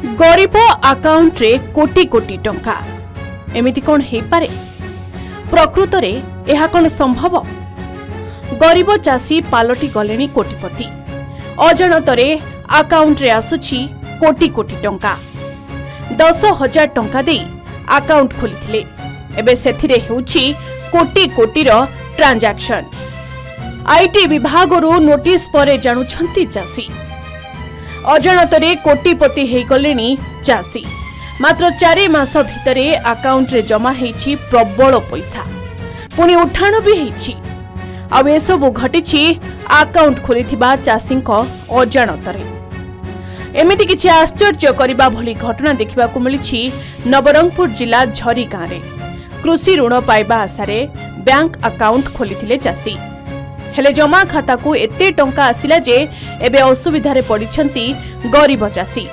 गरीब आकाउंट रे कोटी कोटी टंका एमिति कोन हे पारे? प्रकृत रे एहा कोन संभव? गरीब चासी पालटी गलेनी कोटिपति। अजाणतरे आकाउंट रे आसुछि कोटी कोटी टंका। 10,000 टंका दे आकाउंट खोलिथिले, एबे सेथिरे हेउछि कोटी कोटी रो ट्रांजैक्शन। आईटी विभागरू नोटिस परे जानुछंती चासी। अजाणतरे कोटिपति हे गलेनी चासी। मात्र 4 मास भितरे आकाउंट रे जमा हेछि प्रबल पैसा, पुणी उठाण भी हेछि। आ एसबु घटिछि आकाउंट खोलिथिबा चासींक अजाणतरे। एमिति किछि आश्चर्य करिबा भली घटना देखिबाकू मिलिछि नवरंगपुर जिला झरी गाँव रे। कृषि ऋण पाइबा आशारे बैंक अकाउंट खोलिथिले चासी, हेले जमा खाता को एते टंका आसिला जे एबे असुविधारे पड़िछंती गरीब चासी।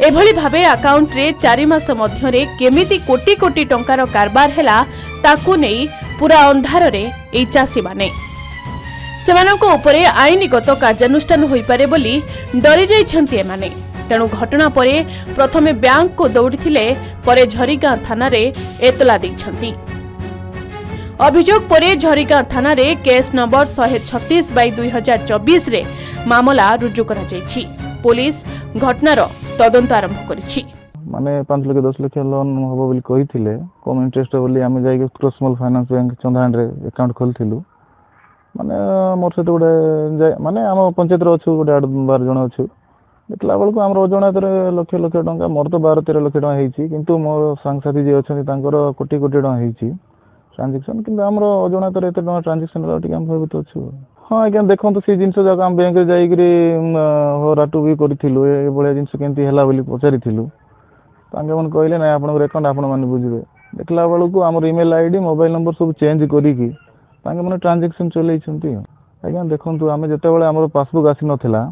एभली भाबे अकाउंट रे 4 मास मध्यरे केमिति कोटी कोटी टंकार कारबार हेला ताकू नेई पूरा अंधार रे एई चासी माने। सेमानक उपरे आईनगत कार्यानुष्ठान होई पारे बोली डरी जाइछंती एमाने। तेणु घटना परे प्रथमे बैंक को दौड़िथिले, परे झरीगाँ थाना रे एतला दैछंती। अभियोग परे झरीगाँ थाना रे केस नंबर 136/2024 रे मामला रुजु करा जायछि। पुलिस घटनार तदंत आरंभ करिछि। माने 5 लाख 10 लाख लोन होबो बोली कहिथिले, कम इंटरेस्ट बोली आमे जाई स्मॉल फाइनेंस बैंक चंदाहांड रे अकाउंट खोलथिलु। माने मोर से गोटे माने आम पंचायत रो छु गोटे 8-12 जण छु। देखला बेलको हमर अजणातरे लक्ष लक्ष टंका, मोर तो 12-13 लाख टंका हेछि, किंतु मोर सांगसाथी जे अछन तांकर कोटी कोटी टंका हेछि ट्रांजैक्शन। किंतु हमर अजणातरे एते टंका ट्रांजैक्शन रा टिक हम भाबित छु। हां आज्ञा देखंतु से जिंस जक हम बैंक रे जाई करी हो राटू भी करथिलु, ए बळे जिंस केंती हैला बोली पचारिथिलु। तांगे मन कहले ना आपन अकाउंट आपन माने बुझिबे। देखला बेलको हमर ईमेल आईडी मोबाइल नंबर सब चेंज करी की तांगे माने ट्रांजैक्शन चलै छंती। आज्ञा देखंतु आमे जते बेले हमर पासबुक आसी नथिला,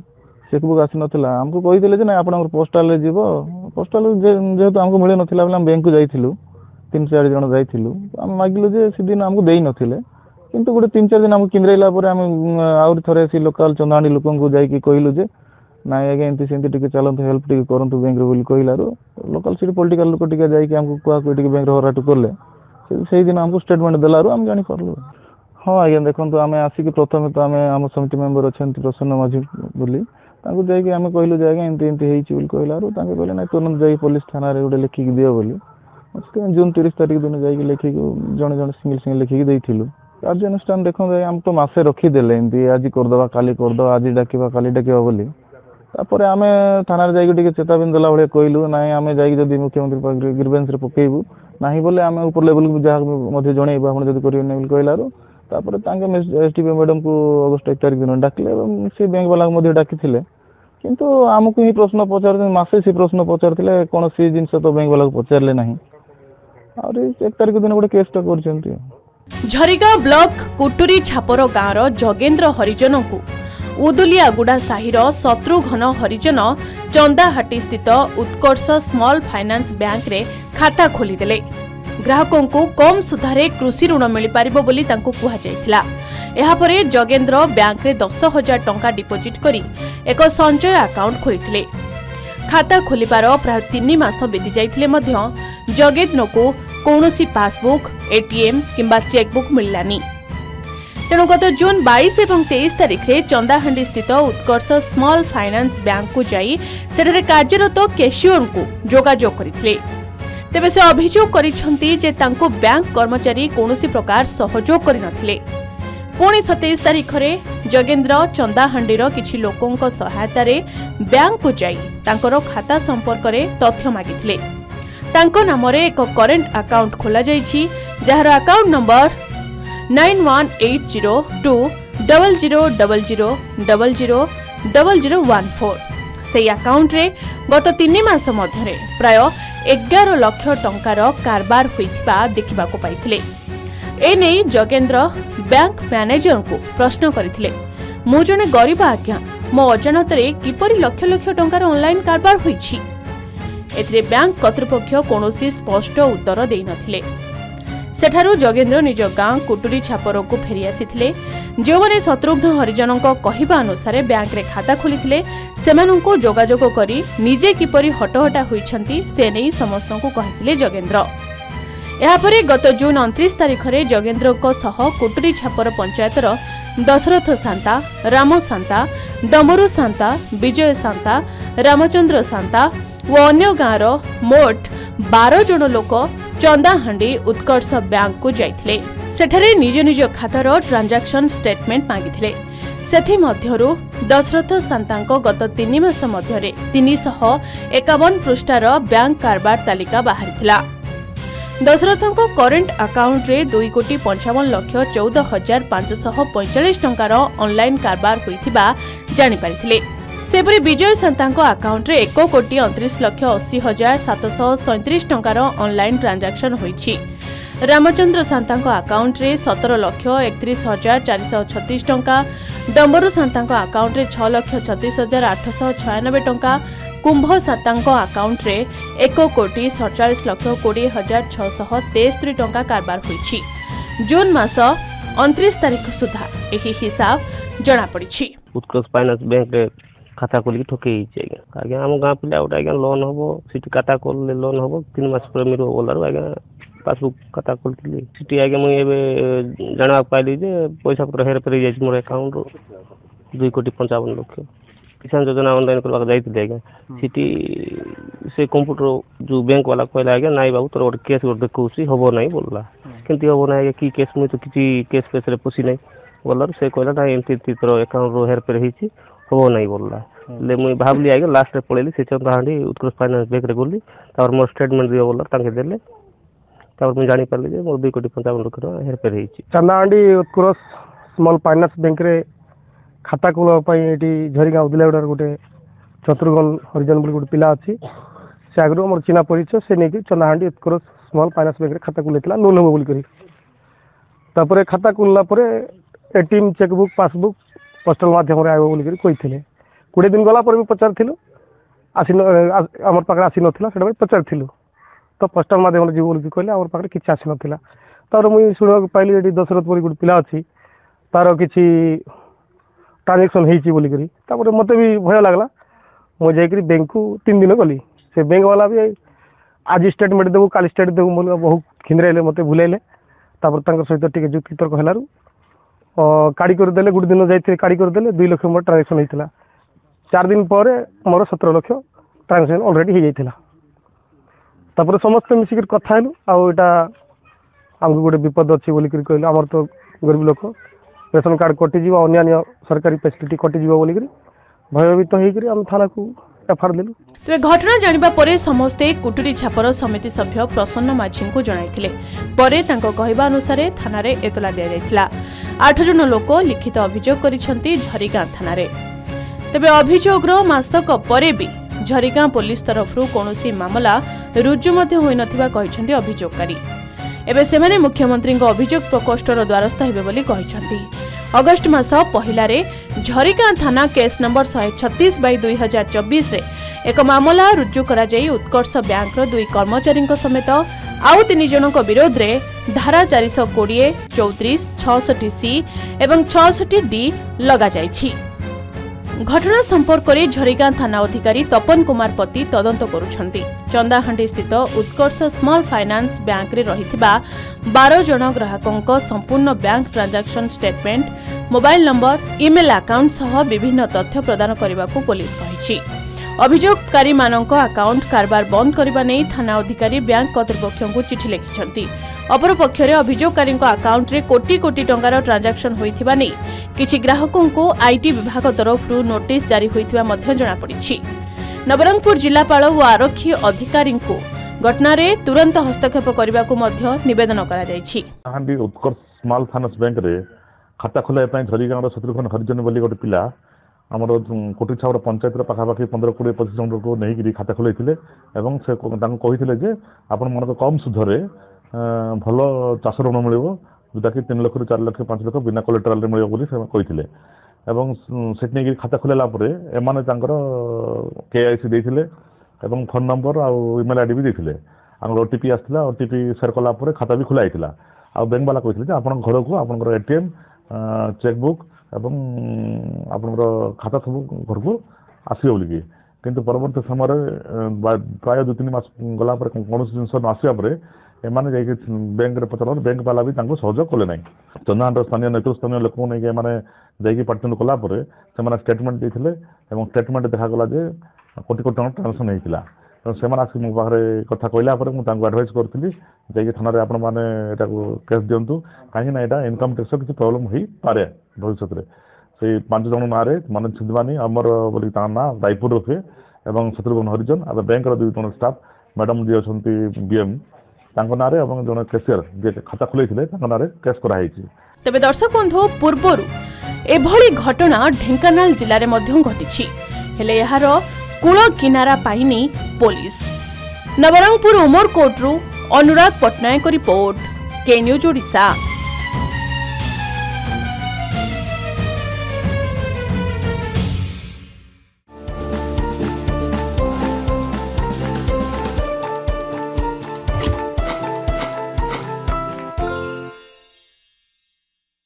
चेकबुक आसी नथिला, हमको कहि देले जे ना आपन हमर पोस्टल रे जीवो। पोस्टल जेहेतु हमको मिले नथिला बेले हम बैंक को जाइथिलु, 3-4 जण जाइथिलु। हम मागिलु जे से दिन हमको देई नथिले, किंतु गोटे 3-4 दिन हमको किनरेला परे हम आउर थरे सी लोकल चंदाणी लोकन को जाई की कहिलु जे नाइ आगे एंती सेंती टिके चलंतु, हेल्प टिके करंतु बैंक रे बोली कहिलारो लोकल सिटी पॉलिटिकल लोक टिके जाई की हमको कुआ को टिके बैंक रे हराटू करले। सेही दिन हमको स्टेटमेंट देलारो हम जानि परलु। हां आगे देखंतु आमे आसी की प्रथमे तो आमे हम समिति मेंबर अछंती प्रसन्न माझी बोली तांको जाई की आमे कहिलु जे आगे एंती एंती हेछि बोली कहिलारो तांके कहले ना तुरंत जाई पुलिस थाना रे गोटे लिखि की दियो बोली। उसके जून 30 तारिख दिन जाई की लिखि की जण जण सिंगल लिखि की देइथिलु। कार्यानुष्ठान देखो हम तो मासे रखी देले एंती आज कर दबा काली कर दबा, आज डाकिबा काली डाकिबा बोली। तापर आमे थाना रे जाई टिके चेतावनी देला बळे कहिलु नाइ आमे जाई जदी मुख्यमंत्री पर ग्रीवेंस रे पकेइबु, नाही बोले आमे ऊपर लेवल को जा मध्ये जणेइबा आपण जदी करियो नै बोली कहिलारो। तापर तांगे एसटीपी मैडम को अगस्त 1 तारिख दिन डाकले एवं से बैंक वाला मध्ये डाकिथिले, किंतु हमकु ही प्रश्न पचारथिले, मासे से प्रश्न पचारथिले, कोन सी जिंस तो बैंक वाला को पचारले नाही। और 1 तारिख दिन गोटे केस टा करछंती। झरीगाँ ब्लॉक कुटुरी छापर गाँवर जगेन्द्र हरिजन को उदुलियागुड़ा साहिर शत्रुघ्न हरिजन चंदाहाटी स्थित उत्कर्ष स्मॉल फाइनेंस बैंक रे खाता खोलीदेले। ग्राहकों को कम सुधारे कृषि ऋण मिल पारिबो बोली तांको कुहा जायथिला। एहा परे जगेन्द्र बैंक रे 10,000 टंका डिपोजिट करी एक संचय अकाउंट खोलिथिले। खाता खोलिबार प्राय 3 मास बीती जाइथिले मध्य जगेन्द्र को कौनसी पासबुक, एटीएम किंबा चेकबुक मिललानी। तेणु गत जून 22 और 23 तारिख रे चंदाहांडी स्थित उत्कर्ष स्मॉल फाइनेंस बैंक को जाई सेठारे कार्यरत कैशियर को जोगाजोग करथिले। तेबे से अभियोग करिसंती जे तांको बैंक कर्मचारी कौनसी प्रकार सहयोग करि नथिले। पुणी 27 तारिख रे जगेन्द्र चंदाहांडीर किछि लोकंक सहायता रे बैंक को जाई तांकर खाता संपर्क रे तथ्य मागिथिले। तांको नाम रे एक करेंट अकाउंट खोला जाइछि, जहार अकाउंट नंबर 918000000014। से अकाउंट रे गत 3 मास मध्यरे प्राय 11 लाख टंकार कारबार होइथिबा देखिबाको पाइथिले। एने जगेन्द्र बैंक मैनेजर को प्रश्न करथिले, मु जने गरीब आज्ञा, मो अजाणतरे किपरि लक्ष लक्ष टंकार ऑनलाइन कारबार होइछि। एथिरे बैंक कर्तृपक्ष कौनसी स्पष्ट उत्तर देई नथिले। सेठारु जोगेन्द्र निज गाँ कुटुरी छापर को फेरी आसीथिले जो शत्रुघ्न हरिजन कहवा अनुसार बैंक रे खाता खोली सेमानंको जोगाजोग करी निजे किपरि हटहटा होइछंती से नै समस्त को कहिथिले जोगेन्द्र। यापरे गत जून 29 तारिख में जोगेन्द्र कुटुरी छापर पंचायतर दशरथ सांता, राम सांता, डमरू सांता, विजय सांता, रामचंद्र सांता और अन्य गाँवर मोट 12 जन लोक चंदाहांडी उत्कर्ष बैंक को जाइथिले। सेठारे निज निज खातार ट्रांजैक्शन स्टेटमेंट मांगिथिले। सेथि मध्यरु दशरथ सांतांको गत 3 मास मध्यरे 351 पृष्ठार बैंक कारबार तालिका बाहरिथिला। दशरथंको करेंट अकाउंट रे 2,55,14,545 टंकार ऑनलाइन कारबार होइथिबा जानि पारिथिले। सेपरि विजय सांतांको अकाउंट रे 1,29,80,737 टंकार ऑनलाइन ट्रांजैक्शन होइछि। रामचंद्र सांतांको अकाउंट रे 17,31,436 टंका, डंबरू सांतांको अकाउंट रे 6,36,896 टंका, कुंभ सांतांको अकाउंट रे 1,47,20,673 टंका कारबार होइछि। जून मास 29 तारिख सुधा एही हिसाब जणा पड़िछि। उत्कर्ष फाइनेंस बैंक रे खाता खोली ठके आज्ञा आम गाँ पिला गोटे आज्ञा लोन हम सीटी खाता खोलले लोन हम 3 मास पर मिलो बोलार आज्ञा पासबुक खाता खोलती सीटी आज्ञा मुझे जाना पाइली जे पैसा पत्र हेर फेर जाइए मोर अकाउंट 2,55,00,000 किसान योजना ऑनलाइन करवा जाइए आज्ञा सीटी से कंप्यूटर जो बैंक वाला कहला आज्ञा नाई बाबू तोर गोटे केस गोटे देखौसी हबो नहीं बोलला केमती हबो ना आज्ञा की केस मुझे तो किसी केस फेस रे पसी नहीं बोलार से कहला ना एमती तोर अकाउंट रो हेर फेर होइछि हबो नहीं बोलला ले मुई भाबली आगे लास्ट रे पळेली से चंदाहांडी उत्कर्ष फाइनेंस बैंक रे गली तार मोर स्टेटमेंट दियो बोलर तांके देले तार मुई जानि पारली जे मोर 2,55,00,000 हेर फेर होइछि। चंदाहांडी उत्कर्ष स्मॉल फाइनेंस बैंक रे खाता खोलवा पई एटी झरिगांव दिलागुडार गोटे शत्रुघ्न हरिजन बोली गोटे पिला अछि से आगरो मोर चिना परिचय से नेकी चंदाहांडी उत्कर्ष स्मॉल फाइनेंस बैंक रे खाता खोलेतला लोन हो बोली करी तापरे खाता खोलला परे एटीएम चेकबुक पासबुक पोस्टल माध्यम रे आइबो बोली करी कहिथिले 20 दिन गला पर भी पचारथिलु आसी हमर पाखरे आसी नथिला सेटा पचारथिलु तो पोस्टल माध्यम रे जी बोली कहले हमर पाखरे किछ आसी नथिला तार मुई सुनवा पाइली एटी दशरथ बोली गोटे पिला अछि तार किछि ट्रांजैक्शन हेछि बोली करी तापर मते भी भय लागला मो जाई करी बैंक को 3 दिन गली से बैंक वाला भी आज स्टेटमेंट देबो काल स्टेटमेंट देबो बोल बहुत खिंदरेले मते भुलेले तापर तांकर सहित टिके जुक्ति तर्क हेलारु काड़ी कर देले गुड दिन जाइथे काड़ी कर देले 2 लाख मोर ट्रांजैक्शन हेतिला 4 दिन पर मोर 17 लाख ट्रांजैक्शन ऑलरेडी हे जाइथिला तापर समस्त मिसिक कथा हेलु आ एटा हमको गोटे विपद अछि बोली करी कहले हमर तो गरीब लोक रेशन कार्ड कटि जीवा अन्य सरकारी फैसिलिटी कटि जीवा बोली करी भयभीत होई करी हम थाना को एफआईआर देलु। तेरे घटना जानिबा परे समस्ते कुटुरी छापर समिति सभ्य प्रसन्न माझी को जणाइथिले परे तांको कहबा अनुसार थाना रे एतला दिया जायथिला 8 जन लोक लिखित अभियोग करिसंती झरिगां थाना रे। तबे अभियोगरो मासक परे भी झरिगां पुलिस तरफरु कोनोसी मामला रुजु मध्ये होई नथिबा कहिसंती अभियोगकारी। एबे सेमाने मुख्यमंत्री अभियोग प्रकोष्ठर द्वारस्थ हेबे बोली कहिसंती। अगस्ट मास पहिला रे झरिगां थाना केस नंबर 136/2024 रे एक मामला रुजु करा जाई उत्कर्ष बैंक रो 2 कर्मचारी समेत आउ 3 जनक विरोध रे धारा 420, 34, 66C एवं 66D लगा जाइछि। घटना संपर्क में झरिगां थाना अधिकारी तपन कुमार पति तदंत करुछंती। चंदाहांडी स्थित उत्कर्ष स्मॉल फाइनेंस बैंक रे रहिथिबा 12 जन ग्राहकंक संपूर्ण bank transaction statement, mobile number, email account सह विभिन्न तथ्य प्रदान करने पुलिस कहिछि। अभियोगकारी मानक अकाउंट कारबार बंद करबा नै थाना अधिकारी बैंक कर्तृपक्षको चिठी लिखिछंती। अपरपक्षरे अभियोगकारी अकाउंट रे कोटी कोटी टंकार ट्रांजैक्शन होइथिबा नै किछि ग्राहकंको आईटी विभाग तरफरु नोटिस जारी होइथिबा मध्ये जणा पड़िछि। नवरंगपुर जिलापाल व आरक्षी अधिकारी को घटना रे तुरंत हस्तक्षेप करबा को मध्ये निवेदन करा जाइछि। हांडी उत्कर्ष स्मॉल फाइनेंस बैंक रे खाता खोलाय पय झरिगांव शत्रुघ्न हरिजन बोली गोटे पिला आमर कोटी छावर पंचायत पाखापाखि 15-20-25 जन को नहीं खाता खोल से कही जे आपण मन कम सुधरे भल चाष ऋण मिल जोटा कि 3 लाख 4 लाख 5 लाख बिना कोलेटराल मिले कही से खाता खोलला एमाने KIC देथिले फोन नंबर आ ईमेल आईडी भी देथिले ओटीपी आसला ओटीपी शेयर कला खाता भी खोला ଆଉ ବ୍ୟାଙ୍କ ବାଲା କହିଥିଲେ ଯେ ଆପଣଙ୍କ ଘରକୁ ଆପଣଙ୍କର ATM ଚେକବୁକ୍ ଏବଂ ଆପଣଙ୍କର ଖାତା ସବୁ ଘରକୁ ଆସିବ ବୋଲିକି। କିନ୍ତୁ ପରବର୍ତ୍ତୀ ସମୟରେ ପ୍ରାୟ 2-3 ମାସ ଗଲା ପରେ କୌଣସି ଜିନିଷ ନ ଆସିବା ପରେ ଏମାନେ ଯାଇକି ବ୍ୟାଙ୍କରେ ପଚାରିଲା ବ୍ୟାଙ୍କ ବାଲା ବି ତାଙ୍କୁ ସହଯୋଗ କଲେ ନାହିଁ। ଚନ୍ଦାହାଣ୍ଡର ସ୍ଥାନୀୟ ନେତୃସ୍ଥାନୀୟ ଲୋକଙ୍କୁ ନେଇକି ଏମାନେ ଯାଇକି ପାଟିତୁଣ୍ଡ କଲା ପରେ ସେମାନେ ଷ୍ଟେଟମେଣ୍ଟ ଦେଇଥିଲେ ଏବଂ ଷ୍ଟେଟମେଣ୍ଟ ଦେଖାଗଲା ଯେ କୋଟି କୋଟି ଟଙ୍କା ଟ୍ରାନ୍ସାକ୍ସନ୍ ହେଇଥିଲା। ତେଣୁ ସେମାନେ ଆସିକି ମୋ ପାଖରେ କଥା କହିଲା ପରେ ମୁଁ ତାଙ୍କୁ ଆଡ଼ଭାଇସ୍ କରିଥିଲି ଯାଇକି ଥାନାରେ ଆପଣମାନେ ଏଟାକୁ କେସ୍ ଦିଅନ୍ତୁ, କାହିଁକିନା ଏଇଟା ଇନକମ୍ ଟ୍ୟାକ୍ସର କିଛି ପ୍ରୋବ୍ଲେମ୍ ହେଇପାରେ ଭବିଷ୍ୟତରେ। ସେଇ 5 ଜଣ ନାଁରେ ମାନେ ଛିନ୍ଦବାନୀ ଅମର ବୋଲି ତାଙ୍କ ନାଁ ରାୟପୁର ରଖେ ଏବଂ ଶତ୍ରୁଘ୍ନ ହରିଜନ ଆଉ ବ୍ୟାଙ୍କର 2 ଜଣ ଷ୍ଟାଫ୍ ମ୍ୟାଡ଼ାମ୍ ଯିଏ ଅଛନ୍ତି BM ତାଙ୍କ ନାଁରେ ଏବଂ ଜଣେ କ୍ୟାସିୟର ଯିଏ ଖାତା ଖୋଲାଇଥିଲେ ତାଙ୍କ ନାଁରେ କେସ୍ କରାଯାଇଛି। ତେବେ ଦର୍ଶକ ବନ୍ଧୁ ପୂର୍ବରୁ ଏଭଳି ଘଟଣା ଢେଙ୍କାନାଳ ଜିଲ୍ଲାରେ ମଧ୍ୟ ଘଟିଛି, ହେଲେ ଏହାର କୂଳ କିନାରା ପାଇନି ପୋଲିସ। ନବରଙ୍ଗପୁର ଉମରକୋଟରୁ Anurag Pattnaik report, K news Odisha.